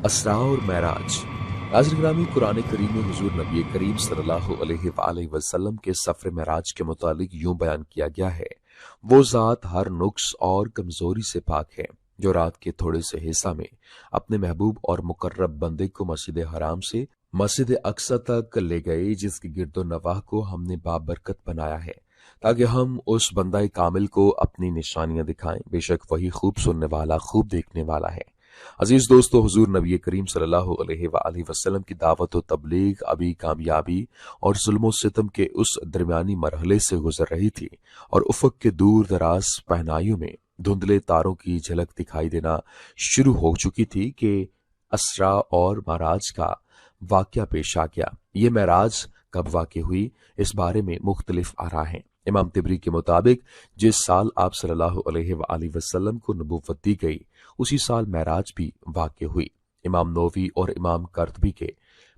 اسراء اور معراج۔ ناظرین گرامی، قرآن کریم میں حضور نبی کریم صلی اللہ علیہ وآلہ وسلم کے سفر معراج کے متعلق یوں بیان کیا گیا ہے: وہ ذات ہر نقص اور کمزوری سے پاک ہے جو رات کے تھوڑے سے حصہ میں اپنے محبوب اور مقرب بندے کو مسجد حرام سے مسجد اقصی تک لے گئے، جس کی گرد و نواح کو ہم نے بابرکت بنایا ہے تاکہ ہم اس بندہ کامل کو اپنی نشانیاں دکھائیں۔ بے شک وہی خوب سننے والا، خوب دیکھنے والا ہے۔ عزیز دوستو، حضور نبی کریم صلی اللہ علیہ وآلہ وسلم کی دعوت و تبلیغ ابھی کامیابی اور ظلم و ستم کے اس درمیانی مرحلے سے گزر رہی تھی، اور افق کے دور دراز پہنائیوں میں دھندلے تاروں کی جھلک دکھائی دینا شروع ہو چکی تھی کہ اسراء اور معراج کا واقعہ پیش آ گیا۔ یہ معراج کب واقع ہوئی، اس بارے میں مختلف آراء ہیں۔ امام طبری کے مطابق جس سال آپ صلی اللہ علیہ وآلہ وسلم کو نبوت دی گئی، اسی سال معراج بھی واقع ہوئی۔ امام نووی اور امام قرطبی کے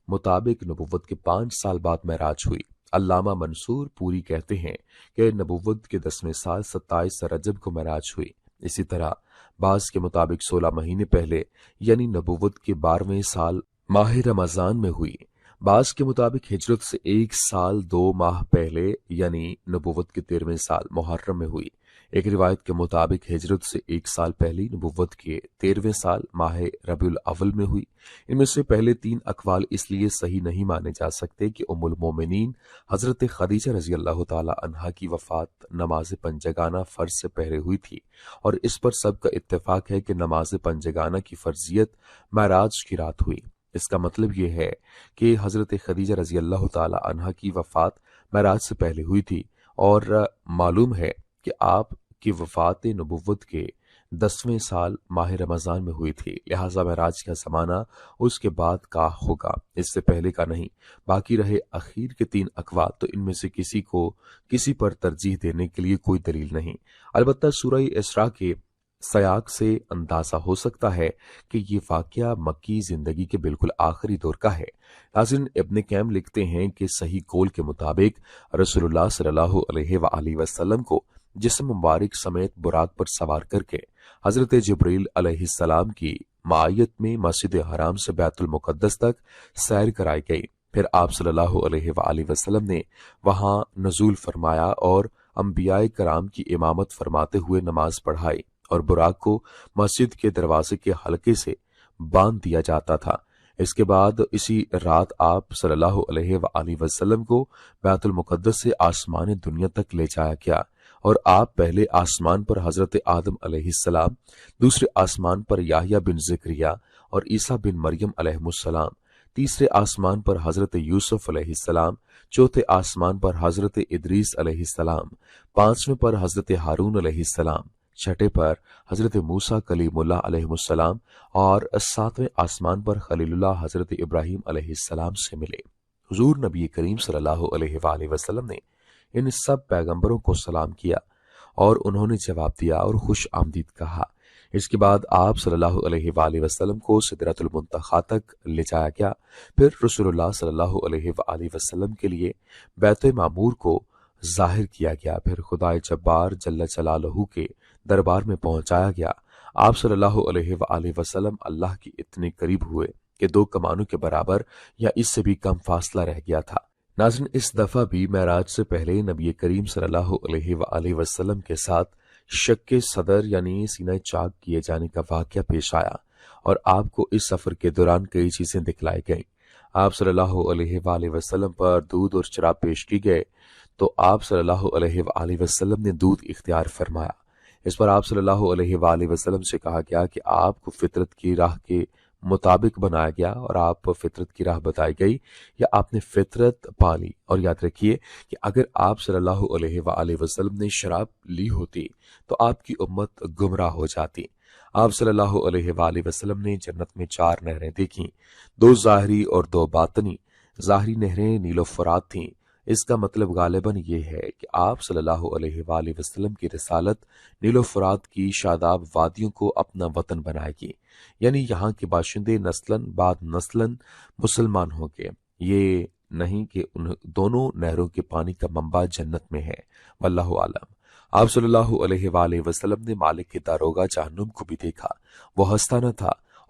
مطابق نبوت کے 5 سال بعد معراج ہوئی۔ علامہ منصور پوری کہتے ہیں کہ نبوت کے 10ویں سال 27 رجب کو معراج ہوئی۔ اسی طرح بعض کے مطابق 16 مہینے پہلے یعنی نبوت کے 12ویں سال ماہ رمضان میں ہوئی۔ بعض کے مطابق ہجرت سے 1 سال 2 ماہ پہلے یعنی نبوت کے 13ویں سال محرم میں ہوئی۔ ایک روایت کے مطابق ہجرت سے 1 سال پہلی نبوت کے 13ویں سال ماہ ربیع الاول میں ہوئی۔ ان میں سے پہلے 3 اقوال اس لیے صحیح نہیں مانے جا سکتے کہ ام المومنین حضرت خدیجہ رضی اللہ تعالی عنہا کی وفات نماز پنجگانہ فرض سے پہلے ہوئی تھی، اور اس پر سب کا اتفاق ہے کہ نماز پنجگانہ کی فرضیت معراج کی رات ہوئی۔ اس کا مطلب یہ ہے کہ حضرت خدیجہ رضی اللہ تعالی عنہا کی وفات معراج سے پہلے ہوئی تھی، اور معلوم ہے کہ آپ کی وفات نبوت کے 10ویں سال ماہ رمضان میں ہوئی تھی، لہٰذا معراج کا زمانہ اس کے بعد کا ہوگا، اس سے پہلے کا نہیں۔ باقی رہے اخیر کے 3 اقوال، تو ان میں سے کسی کو کسی پر ترجیح دینے کے لیے کوئی دلیل نہیں۔ البتہ سورہ اسراء کے سیاق سے اندازہ ہو سکتا ہے کہ یہ واقعہ مکی زندگی کے بالکل آخری دور کا ہے۔ ناظرین، ابن قیم لکھتے ہیں کہ صحیح قول کے مطابق رسول اللہ صلی اللہ علیہ وآلہ وسلم کو جسم مبارک سمیت براق پر سوار کر کے حضرت جبریل علیہ السلام کی معیت میں مسجد حرام سے بیت المقدس تک سیر کرائی گئی۔ پھر آپ صلی اللہ علیہ وآلہ وسلم نے وہاں نزول فرمایا اور انبیاء کرام کی امامت فرماتے ہوئے نماز پڑھائی، اور براق کو مسجد کے دروازے کے حلقے سے باندھ دیا جاتا تھا۔ اس کے بعد اسی رات آپ صلی اللہ علیہ وآلہ وسلم کو بیت المقدس سے آسمان دنیا تک لے جایا گیا، اور آپ پہلے آسمان پر حضرت آدم علیہ السلام، دوسرے آسمان پر یحییٰ بن زکریا اور عیسیٰ بن مریم علیہ السلام، تیسرے آسمان پر حضرت یوسف علیہ السلام، چوتھے آسمان پر حضرت ادریس علیہ السلام، 5ویں پر حضرت ہارون علیہ السلام، چھٹے پر حضرت موسیٰ کلیم اللہ علیہ السلام، اور 7ویں آسمان پر خلیل اللہ حضرت ابراہیم علیہ السلام سے ملے۔ حضور نبی کریم صلی اللہ علیہ وآلہ وسلم نے ان سب پیغمبروں کو سلام کیا، اور انہوں نے جواب دیا اور خوش آمدید کہا۔ اس کے بعد آپ صلی اللہ علیہ وآلہ وسلم کو سدرۃ المنتہیٰ تک لے جایا گیا۔ پھر رسول اللہ صلی اللہ علیہ وآلہ وسلم کے لیے بیت معمور کو ظاہر کیا گیا، پھر خدائے جبار جل جلالہ کے دربار میں پہنچایا گیا۔ آپ صلی اللہ علیہ وآلہ وسلم اللہ کے اتنے قریب ہوئے کہ 2 کمانوں کے برابر یا اس سے بھی کم فاصلہ رہ گیا تھا۔ ناظرین، اس دفعہ بھی معراج سے پہلے نبی کریم صلی اللہ علیہ وآلہ وسلم کے ساتھ شق صدر یعنی سینہ چاک کیے جانے کا واقعہ پیش آیا، اور آپ کو اس سفر کے دوران کئی چیزیں دکھلائی گئیں۔ آپ صلی اللہ علیہ وآلہ وسلم پر دودھ اور شراب پیش کی گئے، تو آپ صلی اللہ علیہ وآلہ وسلم نے دودھ اختیار فرمایا۔ اس پر آپ صلی اللہ علیہ وآلہ وسلم سے کہا گیا کہ آپ کو فطرت کی راہ کے مطابق بنایا گیا، اور آپ فطرت کی راہ بتائی گئی یا آپ نے فطرت پالی۔ اور یاد رکھیے کہ اگر آپ صلی اللہ علیہ وآلہ وسلم نے شراب لی ہوتی تو آپ کی امت گمراہ ہو جاتی۔ آپ صلی اللہ علیہ وآلہ وسلم نے جنت میں 4 نہریں دیکھیں، 2 ظاہری اور 2 باطنی۔ ظاہری نہریں نیل و فرات تھیں۔ اس کا مطلب غالباً یہ ہے کہ آپ صلی اللہ علیہ وآلہ وسلم کی رسالت نیل و فرات کی شاداب وادیوں کو اپنا وطن بنائے گی، یعنی یہاں کے باشندے نسلاً بعد نسلاً مسلمان ہوں گے۔ یہ نہیں کہ ان دونوں نہروں کے پانی کا منبع جنت میں ہے، واللہ عالم۔ آپ صلی اللہ علیہ وآلہ وسلم نے مالک کے داروغہ جہنم کو بھی دیکھا، وہ ہنستا نہ تھا